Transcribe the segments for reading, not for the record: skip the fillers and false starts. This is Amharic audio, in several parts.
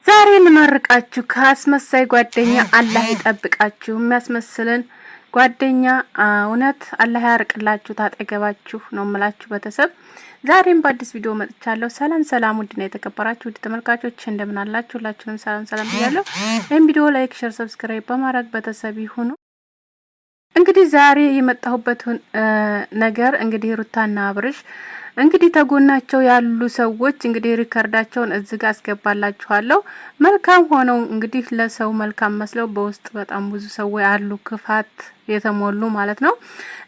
ዛሬ ልመርቃችሁ ካስመሳይ ጓደኛ አላህ ይጠብቃችሁ። የሚያስመስልን ጓደኛ እውነት አላህ ያርቅላችሁ ታጠገባችሁ ነው የምላችሁ ቤተሰብ። ዛሬም በአዲስ ቪዲዮ መጥቻለሁ። ሰላም ውድና የተከበራችሁ ውድ ተመልካቾች እንደምን አላችሁ? ሁላችሁንም ሰላም ብያለሁ። ይሄን ቪዲዮ ላይክ፣ ሼር፣ ሰብስክራይብ በማድረግ ቤተሰብ ይሁኑ። እንግዲህ ዛሬ የመጣሁበት ነገር እንግዲህ ሩታና አብርሽ እንግዲህ ተጎናቸው ያሉ ሰዎች እንግዲህ ሪከርዳቸውን እዚህ ጋር አስገባላችኋለሁ። መልካም ሆነው እንግዲህ ለሰው መልካም መስለው በውስጥ በጣም ብዙ ሰዎች አሉ፣ ክፋት የተሞሉ ማለት ነው።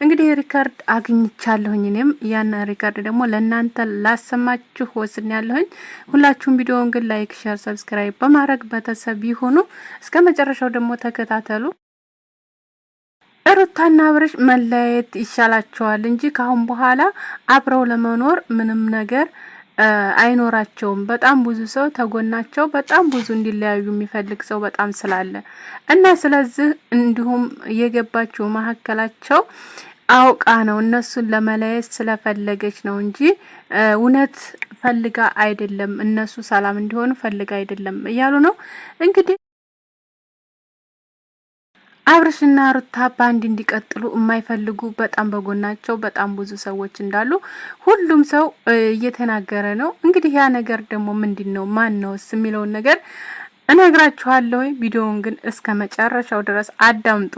እንግዲህ ሪከርድ አግኝቻለሁኝ። እኔም ያን ሪከርድ ደግሞ ለእናንተ ላሰማችሁ ወስኛለሁኝ። ሁላችሁም ቪዲዮውን ግን ላይክ፣ ሼር፣ ሰብስክራይብ በማድረግ ቤተሰብ ይሁኑ። እስከ መጨረሻው ደግሞ ተከታተሉ። ሩታና አብርሽ መለያየት ይሻላቸዋል እንጂ ካሁን በኋላ አብረው ለመኖር ምንም ነገር አይኖራቸውም። በጣም ብዙ ሰው ተጎናቸው በጣም ብዙ እንዲለያዩ የሚፈልግ ሰው በጣም ስላለ እና ስለዚህ እንዲሁም የገባችው መሀከላቸው አውቃ ነው እነሱን ለመለያየት ስለፈለገች ነው እንጂ እውነት ፈልጋ አይደለም። እነሱ ሰላም እንዲሆኑ ፈልጋ አይደለም እያሉ ነው እንግዲህ አብርሽና ሩታ ባንድ እንዲቀጥሉ የማይፈልጉ በጣም በጎናቸው በጣም ብዙ ሰዎች እንዳሉ ሁሉም ሰው እየተናገረ ነው። እንግዲህ ያ ነገር ደግሞ ምንድነው ማነውስ የሚለውን ነገር እነግራችኋለሁ። ቪዲዮውን ግን እስከ መጨረሻው ድረስ አዳምጡ።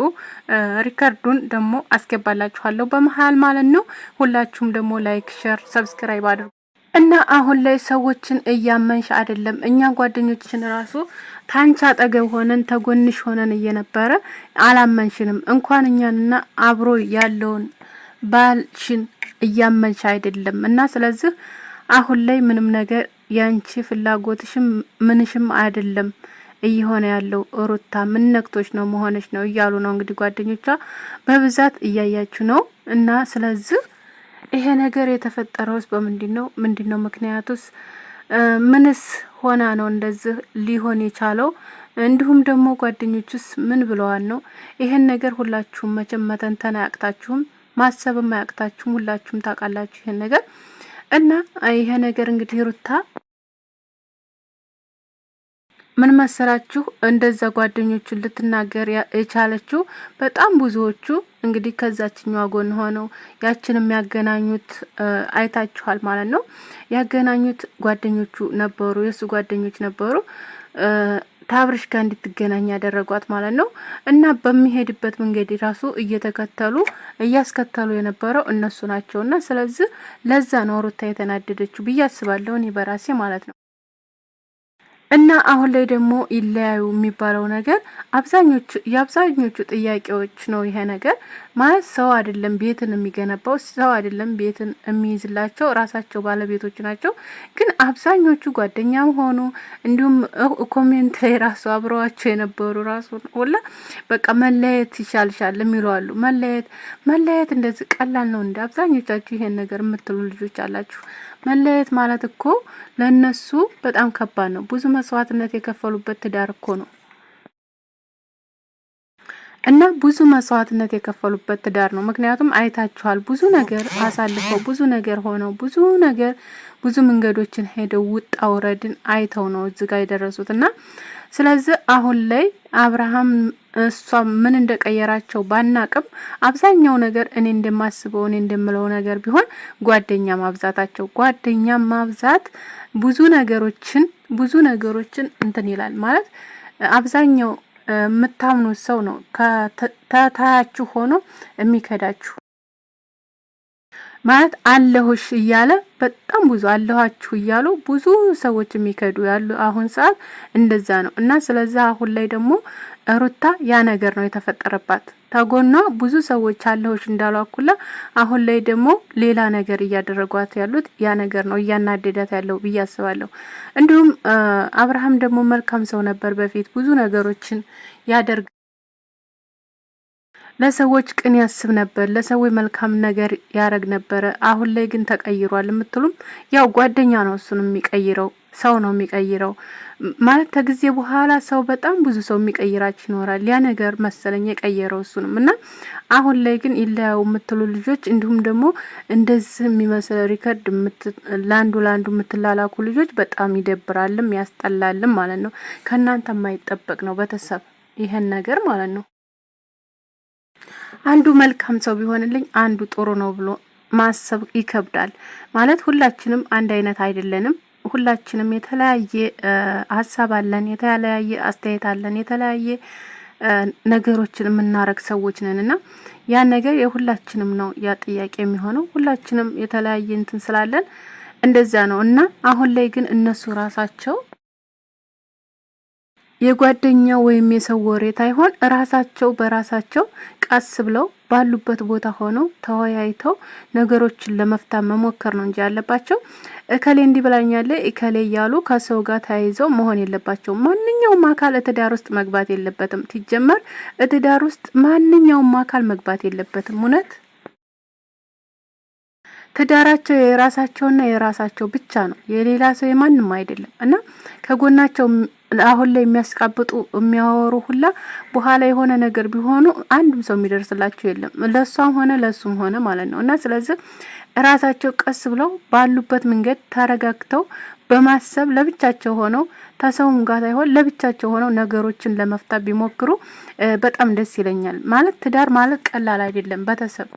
ሪከርዱን ደግሞ አስገባላችኋለሁ በመሃል ማለት ነው። ሁላችሁም ደግሞ ላይክ፣ ሼር፣ ሰብስክራይብ አድርጉ። እና አሁን ላይ ሰዎችን እያመንሽ አይደለም። እኛ ጓደኞችን ራሱ ታንቻ አጠገብ ሆነን ተጎንሽ ሆነን እየነበረ አላመንሽንም። እንኳን እኛንና አብሮ ያለውን ባልሽን እያመንሽ አይደለም። እና ስለዚህ አሁን ላይ ምንም ነገር ያንቺ ፍላጎትሽም ምንሽም አይደለም እየሆነ ያለው። ሩታ ምን ነክቶሽ ነው መሆንሽ ነው እያሉ ነው እንግዲህ ጓደኞቿ በብዛት እያያችሁ ነው። እና ስለዚህ ይሄ ነገር የተፈጠረውስ ምንድነው ምክንያቱስ ምንስ ሆና ነው እንደዚህ ሊሆን የቻለው? እንዲሁም ደግሞ ጓደኞቹስ ምን ብለዋል ነው? ይሄን ነገር ሁላችሁም መቼም መተንተን አያቅታችሁም፣ ማሰብም አያቅታችሁም። ሁላችሁም ታውቃላችሁ ይሄን ነገር እና ይሄ ነገር እንግዲህ ሩታ ምን መሰላችሁ እንደዛ ጓደኞቹን ልትናገር የቻለችው በጣም ብዙዎቹ እንግዲህ ከዛችኛው ጎን ሆነው ያችን የሚያገናኙት አይታችኋል ማለት ያገናኙት ጓደኞቹ ነበሩ፣ የሱ ጓደኞች ነበሩ ታብርሽ ጋር እንድትገናኝ ያደረጓት ማለት ነው። እና በሚሄድበት መንገድ ራሱ እየተከተሉ እያስከተሉ የነበረው እነሱ ናቸውና ስለዚህ ለዛ ነው ሩታ የተናደደችው ብዬ አስባለሁ እኔ በራሴ ማለት ነው። እና አሁን ላይ ደግሞ ይለያዩ የሚባለው ነገር የአብዛኞቹ ጥያቄዎች ነው። ይሄ ነገር ማለት ሰው አይደለም ቤትን የሚገነባው፣ ሰው አይደለም ቤትን የሚይዝላቸው፣ ራሳቸው ባለቤቶች ናቸው። ግን አብዛኞቹ ጓደኛም ሆኑ እንዲሁም ኮሜንት ላይ ራሱ አብረዋቸው የነበሩ ራሱ ወላ በቃ መለየት ይሻልሻል የሚሉ አሉ። መለየት እንደዚህ ቀላል ነው እንዴ? አብዛኞቻችሁ ይሄን ነገር የምትሉ ልጆች አላችሁ። መለየት ማለት እኮ ለነሱ በጣም ከባድ ነው። ብዙ መስዋዕትነት የከፈሉበት ትዳር እኮ ነው እና ብዙ መስዋዕትነት የከፈሉበት ትዳር ነው። ምክንያቱም አይታችኋል፣ ብዙ ነገር አሳልፈው ብዙ ነገር ሆነው ብዙ መንገዶችን ሄደው ውጣ ውረድን አይተው ነው እዚህ ጋር የደረሱት እና ስለዚህ አሁን ላይ አብርሃም እሷ ምን እንደቀየራቸው ባናቅም አብዛኛው ነገር እኔ እንደማስበው እኔ እንደምለው ነገር ቢሆን ጓደኛ ማብዛት ብዙ ነገሮችን እንትን ይላል ማለት አብዛኛው የምታምኑት ሰው ነው ከታያችሁ ሆኖ የሚከዳችሁ ማለት አለሁሽ እያለ በጣም ብዙ አለኋችሁ እያሉ ብዙ ሰዎች የሚከዱ ያሉ አሁን ሰዓት እንደዛ ነው። እና ስለዚህ አሁን ላይ ደግሞ ሩታ ያ ነገር ነው የተፈጠረባት። ተጎኗ ብዙ ሰዎች አለሁሽ እንዳሏኩላ አሁን ላይ ደግሞ ሌላ ነገር እያደረጓት ያሉት ያ ነገር ነው እያናደዳት ያለው ብዬ አስባለሁ። እንዲሁም አብርሃም ደግሞ መልካም ሰው ነበር በፊት ብዙ ነገሮችን ያደርግ ለሰዎች ቅን ያስብ ነበር፣ ለሰዎች መልካም ነገር ያረግ ነበር። አሁን ላይ ግን ተቀይሯል የምትሉም ያው ጓደኛ ነው እሱን የሚቀይረው ሰው ነው የሚቀይረው ማለት ከጊዜ በኋላ ሰው በጣም ብዙ ሰው የሚቀይራችሁ ይኖራል። ያ ነገር መሰለኝ የቀየረው እሱንም እና አሁን ላይ ግን ይለያው የምትሉ ልጆች እንዲሁም ደግሞ እንደዚህ የሚመስል ሪከርድ ለአንዱ የምትላላኩ ልጆች በጣም ይደብራልም ያስጠላልም ማለት ነው። ከእናንተ የማይጠበቅ ነው ቤተሰብ ይሄን ነገር ማለት ነው። አንዱ መልካም ሰው ቢሆንልኝ አንዱ ጥሩ ነው ብሎ ማሰብ ይከብዳል ማለት ሁላችንም አንድ አይነት አይደለንም። ሁላችንም የተለያየ ሀሳብ አለን፣ የተለያየ አስተያየት አለን፣ የተለያየ ነገሮችን የምናረግ ሰዎች ነንና ያ ነገር የሁላችንም ነው ያ ጥያቄ የሚሆነው። ሁላችንም የተለያየ እንትን ስላለን እንደዛ ነው እና አሁን ላይ ግን እነሱ ራሳቸው የጓደኛ ወይም የሰው ወሬ ታይሆን ራሳቸው በራሳቸው ቀስ ብለው ባሉበት ቦታ ሆነው ተወያይተው ነገሮችን ለመፍታት መሞከር ነው እንጂ ያለባቸው እከሌ እንዲህ ብላኛለ እከሌ እያሉ ከሰው ጋር ተያይዘው መሆን የለባቸው። ማንኛውም አካል እትዳር ውስጥ መግባት የለበትም። ሲጀመር እትዳር ውስጥ ማንኛውም አካል መግባት የለበትም። እውነት ትዳራቸው የራሳቸውና የራሳቸው ብቻ ነው፣ የሌላ ሰው የማንም አይደለም እና ከጎናቸው አሁን ላይ የሚያስቃብጡ የሚያወሩ ሁላ በኋላ የሆነ ነገር ቢሆኑ አንድም ሰው የሚደርስላቸው የለም፣ ለሷም ሆነ ለሱም ሆነ ማለት ነው። እና ስለዚህ ራሳቸው ቀስ ብለው ባሉበት መንገድ ተረጋግተው በማሰብ ለብቻቸው ሆነው ተሰውም ጋር ሳይሆን ለብቻቸው ሆነው ነገሮችን ለመፍታት ቢሞክሩ በጣም ደስ ይለኛል። ማለት ትዳር ማለት ቀላል አይደለም ቤተሰብ።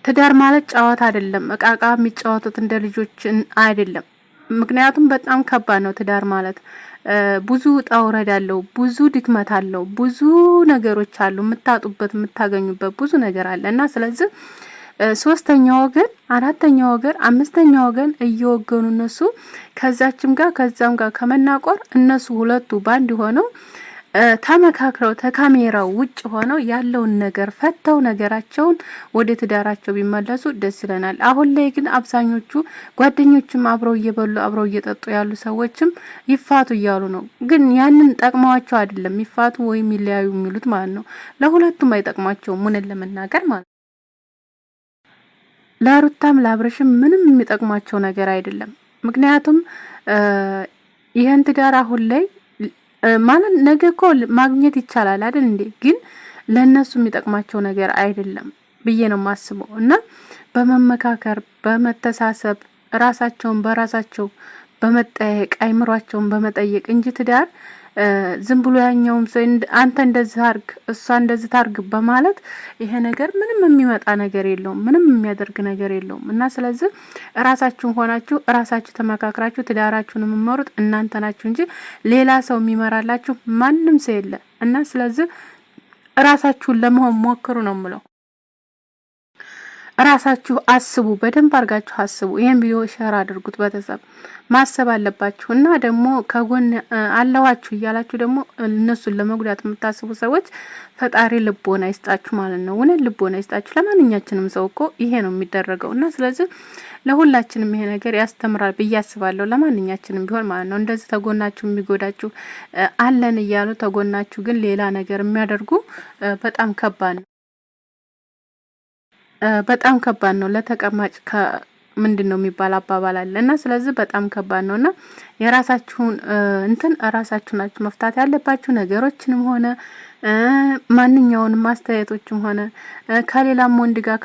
ትዳር ማለት ጨዋታ አይደለም፣ እቃቃ የሚጫወቱት እንደ ልጆች አይደለም። ምክንያቱም በጣም ከባድ ነው ትዳር ማለት ብዙ ውጣ ውረድ አለው፣ ብዙ ድክመት አለው፣ ብዙ ነገሮች አሉ፣ የምታጡበት የምታገኙበት ብዙ ነገር አለ እና ስለዚህ ሶስተኛ ወገን፣ አራተኛ ወገን፣ አምስተኛ ወገን እየወገኑ እነሱ ከዛችም ጋር ከዛም ጋር ከመናቆር እነሱ ሁለቱ ባንድ ሆነው ተመካክረው ተካሜራው ውጭ ሆነው ያለውን ነገር ፈተው ነገራቸውን ወደ ትዳራቸው ቢመለሱ ደስ ይለናል። አሁን ላይ ግን አብዛኞቹ ጓደኞችም አብረው እየበሉ አብረው እየጠጡ ያሉ ሰዎችም ይፋቱ እያሉ ነው። ግን ያንን ጠቅመዋቸው አይደለም ይፋቱ ወይም ይለያዩ የሚሉት ማለት ነው። ለሁለቱም አይጠቅማቸውም ምን ለመናገር ማለት ነው። ለሩታም ለአብርሽም ምንም የሚጠቅማቸው ነገር አይደለም። ምክንያቱም ይሄን ትዳር አሁን ላይ ማለት ነገ እኮ ማግኘት ይቻላል አይደል እንዴ? ግን ለነሱ የሚጠቅማቸው ነገር አይደለም ብዬ ነው የማስበው። እና በመመካከር በመተሳሰብ ራሳቸውን በራሳቸው በመጠየቅ አይምሯቸውን በመጠየቅ እንጂ ትዳር ዝም ብሎ ያኛውም ሰው አንተ እንደዚህ አርግ እሷ እንደዚህ ታርግ በማለት ይሄ ነገር ምንም የሚመጣ ነገር የለውም፣ ምንም የሚያደርግ ነገር የለውም። እና ስለዚህ ራሳችሁን ሆናችሁ ራሳችሁ ተመካክራችሁ ትዳራችሁን የምትመሩት እናንተ ናችሁ እንጂ ሌላ ሰው የሚመራላችሁ ማንም ሰው የለ። እና ስለዚህ ራሳችሁን ለመሆን ሞክሩ ነው የምለው። ራሳችሁ አስቡ፣ በደንብ አርጋችሁ አስቡ። ይሄን ቪዲዮ ሼር አድርጉት። ቤተሰብ ማሰብ አለባችሁ እና ደግሞ ከጎን አለዋችሁ እያላችሁ ደግሞ እነሱን ለመጉዳት የምታስቡ ሰዎች ፈጣሪ ልቦና ይስጣችሁ ማለት ነው። እውነት ልቦና ይስጣችሁ። ለማንኛችንም ሰው እኮ ይሄ ነው የሚደረገው እና ስለዚህ ለሁላችንም ይሄ ነገር ያስተምራል ብዬ አስባለሁ። ለማንኛችንም ቢሆን ማለት ነው። እንደዚህ ተጎናችሁ የሚጎዳችሁ አለን እያሉ ተጎናችሁ ግን ሌላ ነገር የሚያደርጉ በጣም ከባድ ነው። በጣም ከባድ ነው። ለተቀማጭ ምንድነው የሚባል አባባል አለ እና ስለዚህ በጣም ከባድ ነውና የራሳችሁን እንትን ራሳችሁ ናችሁ መፍታት ያለባችሁ። ነገሮችንም ሆነ ማንኛውንም ማስተያየቶችም ሆነ ከሌላም ወንድ ጋር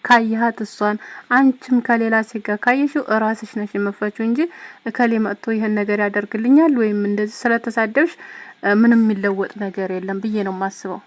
ካየሃት እሷን አንቺም ከሌላ ሴት ጋር ካየሽው ራስሽ ነሽ የምፈችው እንጂ እከሌ መጥቶ ይሄን ነገር ያደርግልኛል ወይም እንደዚህ ስለተሳደብሽ ምንም የሚለወጥ ነገር የለም ብዬ ነው የማስበው።